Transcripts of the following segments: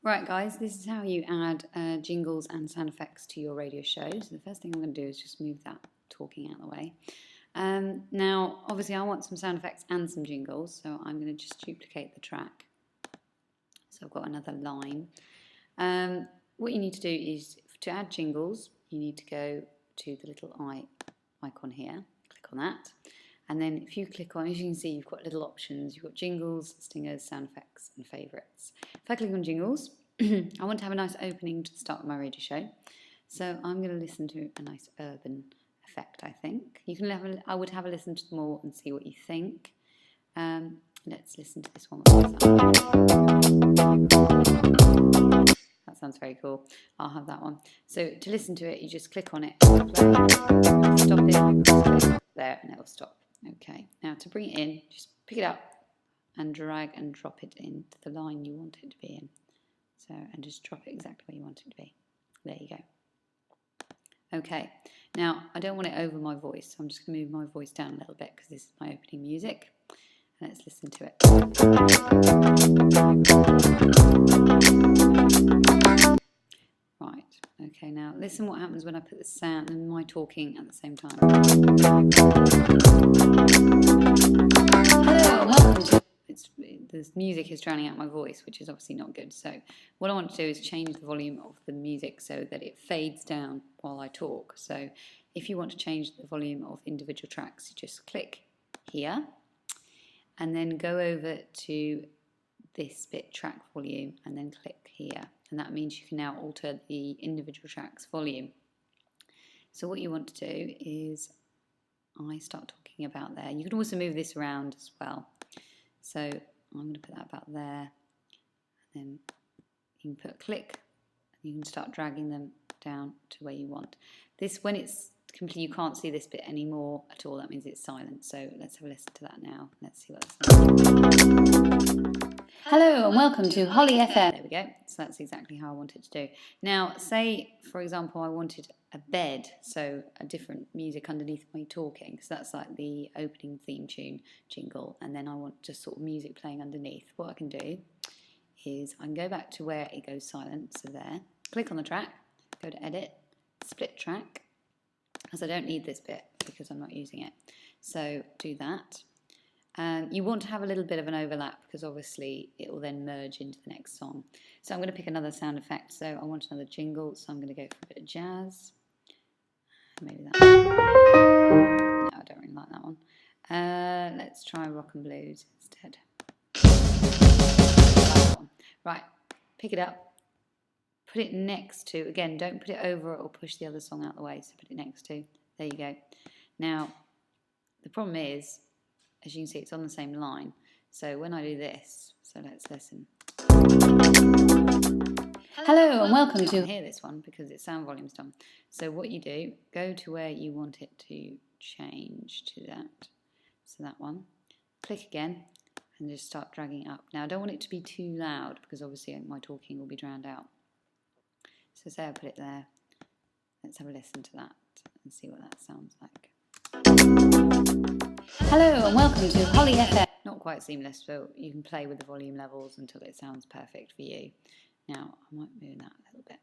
Right guys, this is how you add jingles and sound effects to your radio show. So the first thing I'm going to do is just move that talking out of the way. Now obviously I want some sound effects and some jingles, so I'm going to just duplicate the track. So I've got another line. What you need to do is to add jingles, you need to go to the little icon here, click on that. And then if you click on, as you can see, you've got little options. You've got jingles, stingers, sound effects, and favourites. If I click on jingles, I want to have a nice opening to start my radio show. So I'm going to listen to a nice urban effect, I think. You can I would have a listen to them all and see what you think. Let's listen to this one. That sounds very cool. I'll have that one. So to listen to it, you just click on it, play, stop it, there, and it'll stop. Okay, now to bring it in, just pick it up and drag and drop it into the line you want it to be in. So, and just drop it exactly where you want it to be. There you go. Okay, now I don't want it over my voice, so I'm just going to move my voice down a little bit because this is my opening music. And let's listen to it. Right, okay, now listen what happens when I put the sound and my talking at the same time. Hello, welcome to... This music is drowning out my voice, which is obviously not good. So what I want to do is change the volume of the music so that it fades down while I talk. So if you want to change the volume of individual tracks, you just click here and then go over to this bit, track volume, and then click here. And that means you can now alter the individual track's volume. So what you want to do is, I start talking about there. You can also move this around as well. So I'm going to put that about there. And then you can put a click, and you can start dragging them down to where you want. This, when it's complete, you can't see this bit anymore at all. That means it's silent. So let's have a listen to that now. Let's see what that sounds. Hello and welcome to Holly FM. There we go. So that's exactly how I want it to do. Now, say, for example, I wanted a bed, so a different music underneath my talking. So that's like the opening theme tune jingle, and then I want just sort of music playing underneath. What I can do is I can go back to where it goes silent, so there. Click on the track, go to Edit, Split Track, as I don't need this bit because I'm not using it. So do that. You want to have a little bit of an overlap because obviously it will then merge into the next song. So I'm going to pick another sound effect. So I want another jingle, so I'm going to go for a bit of jazz. Maybe that one. No, I don't really like that one. Let's try rock and blues instead. Right, pick it up. Put it next to, again, don't put it over or push the other song out of the way. So put it next to. There you go. Now, the problem is, as you can see, it's on the same line. So when I do this, so let's listen. Hello and welcome to... I can't hear this one because its sound volume's done. So what you do, go to where you want it to change to that. So that one. Click again and just start dragging it up. Now I don't want it to be too loud because obviously my talking will be drowned out. So say I put it there. Let's have a listen to that and see what that sounds like. Hello and welcome to Holly FM. Not quite seamless, so you can play with the volume levels until it sounds perfect for you. Now, I might move that a little bit.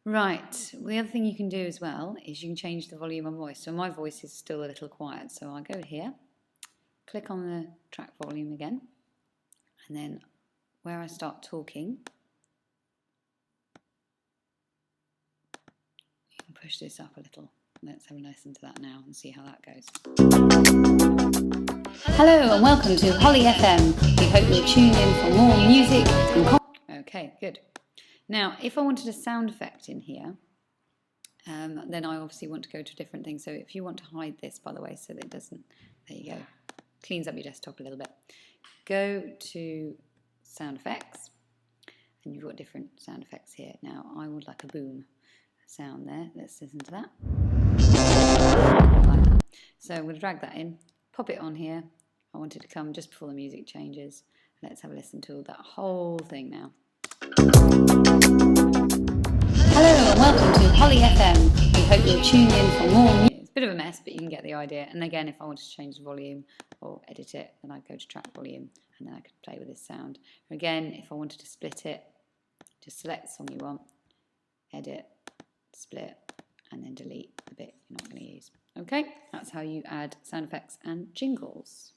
Right, the other thing you can do as well is you can change the volume of voice. So my voice is still a little quiet, so I go here, click on the track volume again, and then where I start talking, you can push this up a little. Let's have a listen to that now and see how that goes. Hello and welcome to Holly FM. We hope you're tuned in for more music and okay, good. Now, if I wanted a sound effect in here, then I obviously want to go to different things. So if you want to hide this, by the way, so that it doesn't, there you go, cleans up your desktop a little bit. Go to sound effects, and you've got different sound effects here. Now, I would like a boom sound there. Let's listen to that. Like that. So I'm going to drag that in, pop it on here. I want it to come just before the music changes. Let's have a listen to that whole thing now. Hello and welcome to Holly FM. We hope you'll tune in for more music. It's a bit of a mess, but you can get the idea. And again, if I wanted to change the volume or edit it, then I'd go to track volume and then I could play with this sound. Again, if I wanted to split it, Just select the song you want, edit, split, and then delete the bit you're not going to use. Okay, that's how you add sound effects and jingles.